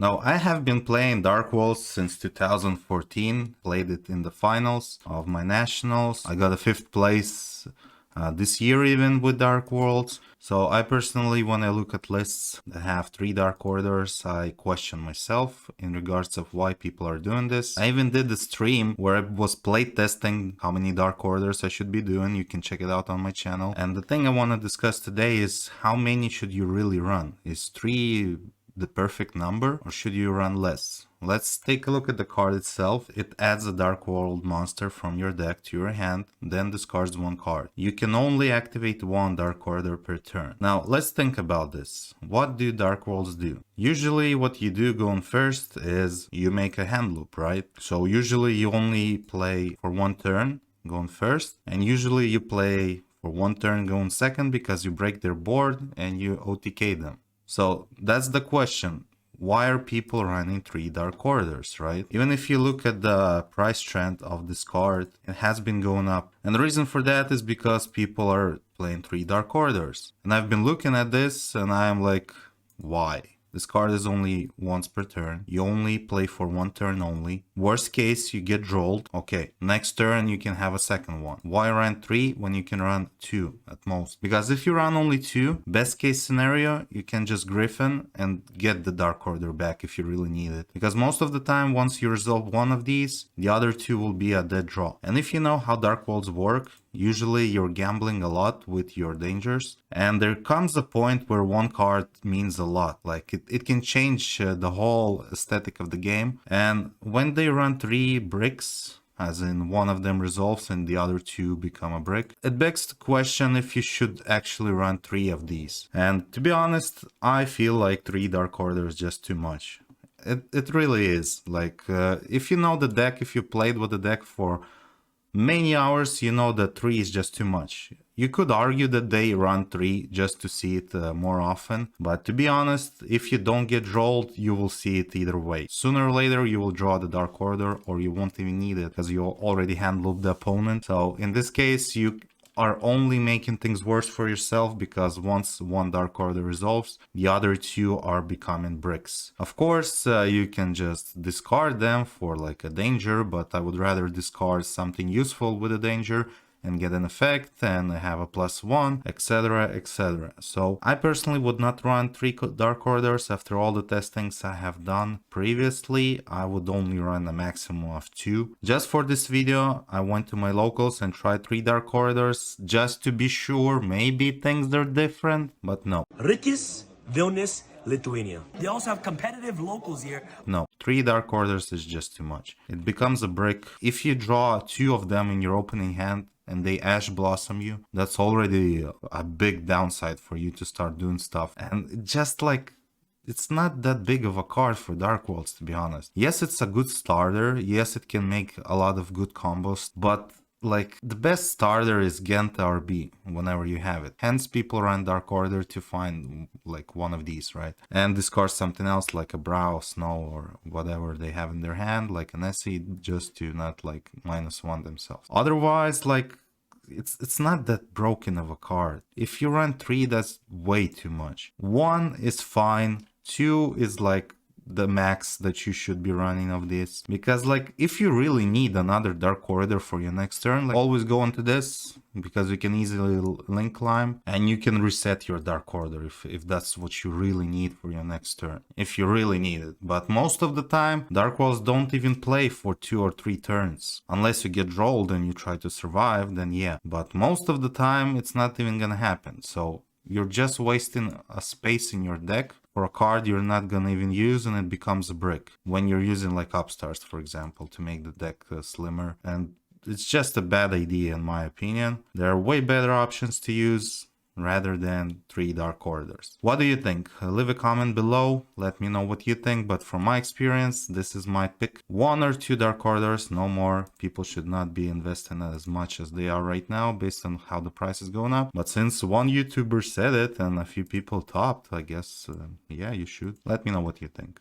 Now, I have been playing Dark Worlds since 2014, played it in the finals of my nationals. I got a 5th place this year even with Dark Worlds. So I personally, when I look at lists that have 3 Dark Orders, I question myself in regards of why people are doing this. I even did a stream where I was playtesting how many Dark Orders I should be doing. You can check it out on my channel. And the thing I want to discuss today is how many should you really run? Is 3 the perfect number, or should you run less? Let's take a look at the card itself. It adds a Dark World monster from your deck to your hand, then discards 1 card. You can only activate 1 Dark Order per turn. Now, let's think about this. What do Dark Worlds do? Usually what you do going first is you make a hand loop, right? So usually you only play for 1 turn going first, and usually you play for 1 turn going second because you break their board and you OTK them. So that's the question. Why are people running 3 Dark Orders, right? Even if you look at the price trend of this card, it has been going up. And the reason for that is because people are playing 3 Dark Orders. And I've been looking at this and I'm like, why? This card is only once per turn. You only play for 1 turn only. Worst case, you get rolled. Okay, next turn you can have a second one. Why run 3 when you can run 2 at most? Because if you run only 2, best case scenario, you can just Griffin and get the Dark Order back if you really need it. Because most of the time, once you resolve one of these, the other 2 will be a dead draw. And if you know how Dark Worlds work, usually you're gambling a lot with your dangers, and there comes a point where 1 card means a lot. Like it can change the whole aesthetic of the game. And when they run 3 bricks, as in one of them resolves and the other 2 become a brick, it begs the question if you should actually run 3 of these. And to be honest, I feel like 3 Dark Order is just too much. It really is. Like if you know the deck, if you played with the deck for many hours, you know that 3 is just too much. You could argue that they run 3 just to see it more often, but to be honest, if you don't get rolled, you will see it either way. Sooner or later, you will draw the Dark Order, or you won't even need it because you already hand looped the opponent. So in this case, you are only making things worse for yourself, because once 1 Dark Order resolves, the other 2 are becoming bricks. Of course, you can just discard them for like a danger, but I would rather discard something useful with a danger and get an effect and have a +1, etc, etc. So I personally would not run 3 Dark Orders. After all the testings I have done previously, I would only run a maximum of 2. Just for this video, I went to my locals and tried 3 Dark Orders just to be sure. Maybe things are different, but no. Rikis, Vilnius, Lithuania. They also have competitive locals here. No, 3 Dark Orders is just too much. It becomes a brick. If you draw 2 of them in your opening hand and they Ash Blossom you, that's already a big downside for you to start doing stuff. And just like, it's not that big of a card for Dark Worlds, to be honest. Yes, it's a good starter. Yes, it can make a lot of good combos, but like the best starter is Genta RB whenever you have it. Hence people run Dark Order to find like one of these, right? And discard something else like a Brow, Snow, or whatever they have in their hand, like an Essie, just to not like -1 themselves. Otherwise, like it's not that broken of a card. If you run 3, that's way too much. 1 is fine. 2 is like the max that you should be running of this, because like if you really need another Dark Order for your next turn, like always go into this, because you can easily link climb and you can reset your Dark Order if that's what you really need for your next turn, if you really need it. But most of the time Dark Worlds don't even play for 2 or 3 turns unless you get rolled and you try to survive, then yeah, but most of the time it's not even gonna happen. So you're just wasting a space in your deck for a card you're not gonna even use, and it becomes a brick when you're using like Upstarts, for example, to make the deck slimmer. And it's just a bad idea in my opinion. There are way better options to use rather than 3 Dark Orders. What do you think? Leave a comment below, let me know what you think, but from my experience, this is my pick. 1 or 2 Dark Orders, no more. People should not be investing as much as they are right now based on how the price is going up. But since one YouTuber said it and a few people topped, I guess, yeah, you should. Let me know what you think.